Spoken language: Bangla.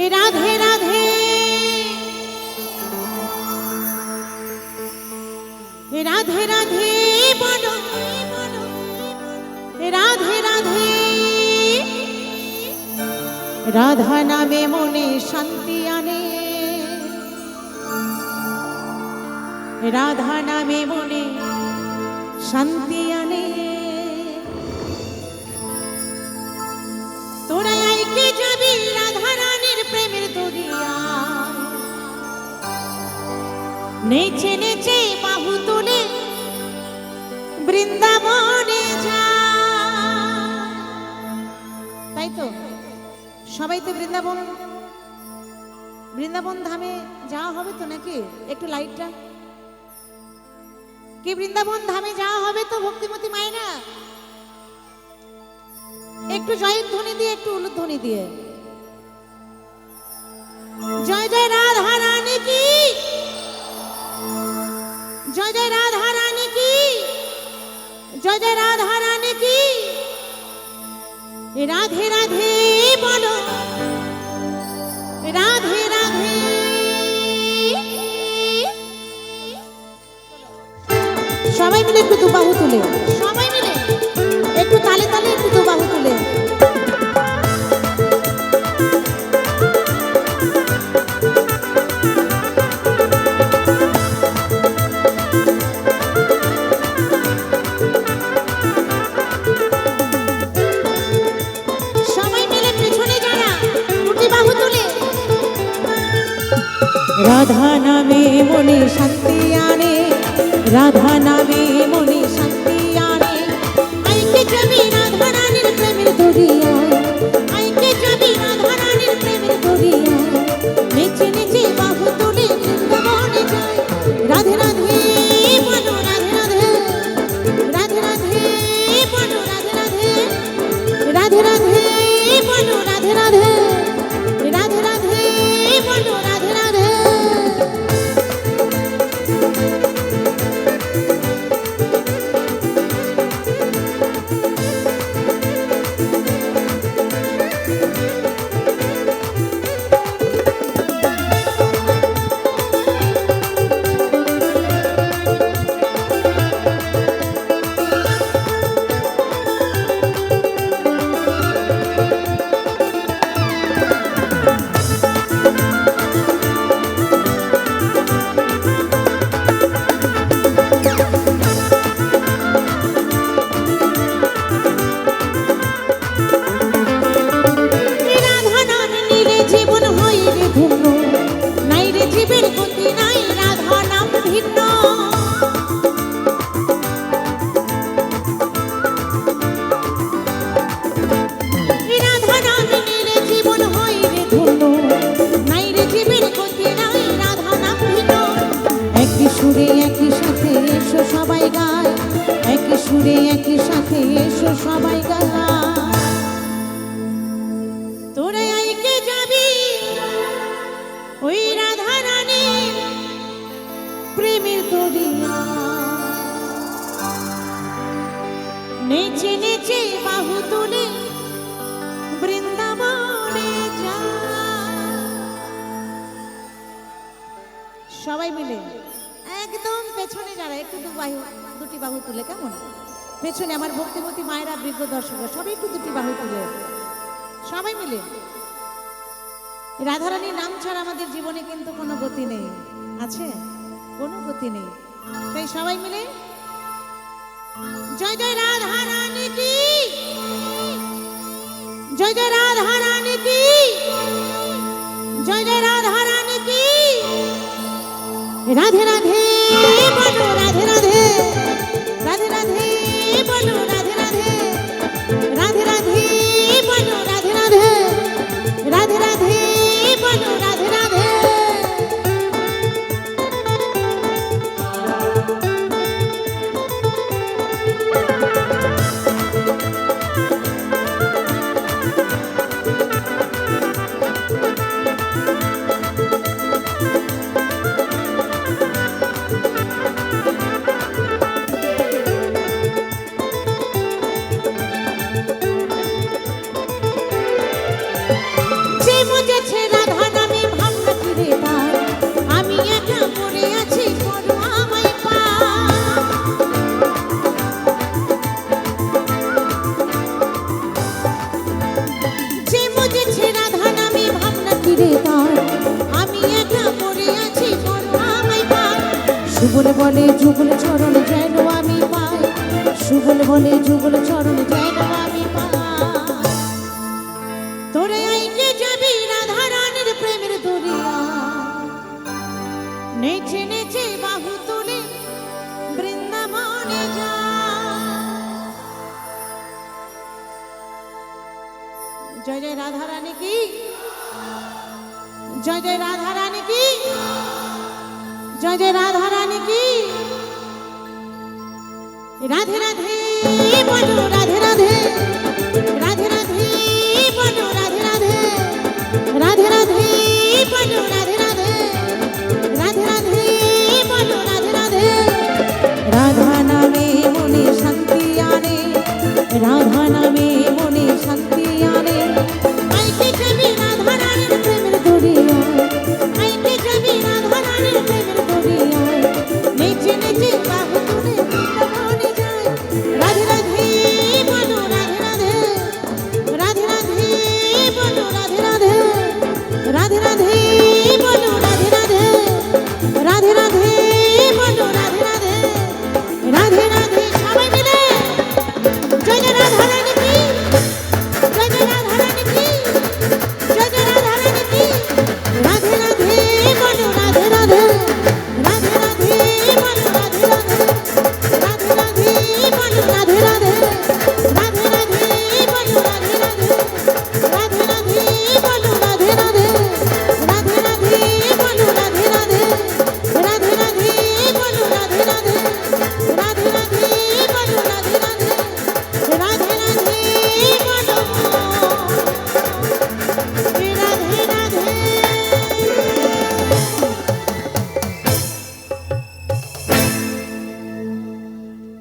রাধে রাধে রাধে রাধে বলো রাধে রাধে রাধা নামে মনে শান্তি আনে রাধা নামে মনে শান্তি আনে তোরা আইকে যাবি রাধা রানীর প্রেমের দরিয়া নেচে নেচে বাহু তুলে বৃন্দাবনে যা তাই তো সবাই তো বৃন্দাবন ধামে যাওয়া হবে তো নাকি একটু লাইটটা কি বৃন্দাবন ধামে যাওয়া হবে তো ভক্তিমতী মায়েরা একটু জয়ের ধ্বনি দিয়ে একটু উলুধ্বনি দিয়ে জয় জয় রাধা রানী কি জয় জয় রাধা রানী কি জয় জয় রাধা রানী কি রাধে রাধে বলো রাধে রাধে সবাই মিলে একটু দুবাহু তুলে সবাই মিলে একটু তালে তালে একটু দুবাহু তুলে সবাই মিলে পেছনে যারা দুটি বাহু তুলে রাধা নামে মনে শান্তি আনে রাধা নামে মনে শান্তি আনে আইকে যাবি রাধা রানীর প্রেমের দরিয়া আইকে যাবি রাধা রানীর প্রেমের দরিয়া নেচে নেচে বাহু তুলে বৃন্দাবনে যায় রাধে রাধে বলো রাধে রাধে রাধে রাধে বলো রাধে রাধে রাধে রাধে বলো রাধে রাধে রাধে রাধে বলো রাধে রাধে সবাই গায় তোরা আইকে যাবি ওই রাধা রানীর প্রেমের দরিয়া নেচে নেচে বাহু তুলে বৃন্দাবনে যা সবাই মিলে একদম পেছনে যারা একটু দুটি বাহু তুলে কেমন পেছনে আমার ভক্তিমতী মায়েরা বৃদ্ধ দর্শকরা সবাই একটু দুটি বাহু তুলে সবাই মিলে রাধারানীর নাম ছাড়া আমাদের জীবনে কিন্তু কোনো গতি নেই আছে কোনো গতি নেই তাই সবাই মিলে জয় জয় রাধা রানী কি জয় জয় রাধা রানী কি জয় জয় রাধা রানী কি রাধে রাধে বলো রাধে রাধে রাধে রাধে বলো রাধে রাধে রাধে রাধে বলো রাধে রাধে রাধে রাধে বলো রাধে রাধে সুবল বলে যুগল চরণ যেন আমি পাই, সুবল বলে যুগল চরণ যেন আমি পাই। তোরে আইকে যাবি রাধা রানীর প্রেমের দরিয়া, নেচে নেচে বাহু তুলে বৃন্দাবনে যা। জয় জয় রাধা রানী কি, জয় জয় রাধা রানী কি, জয় জয় রাধা রানী কি। রাধে রাধে বলো রাধে রাধে, রাধে রাধে বলো রাধে রাধে, রাধে রাধে বলো রাধে রাধে, রাধে রাধে বলো রাধে রাধে। রাধা নামে মনে শান্তি আনে, রাধা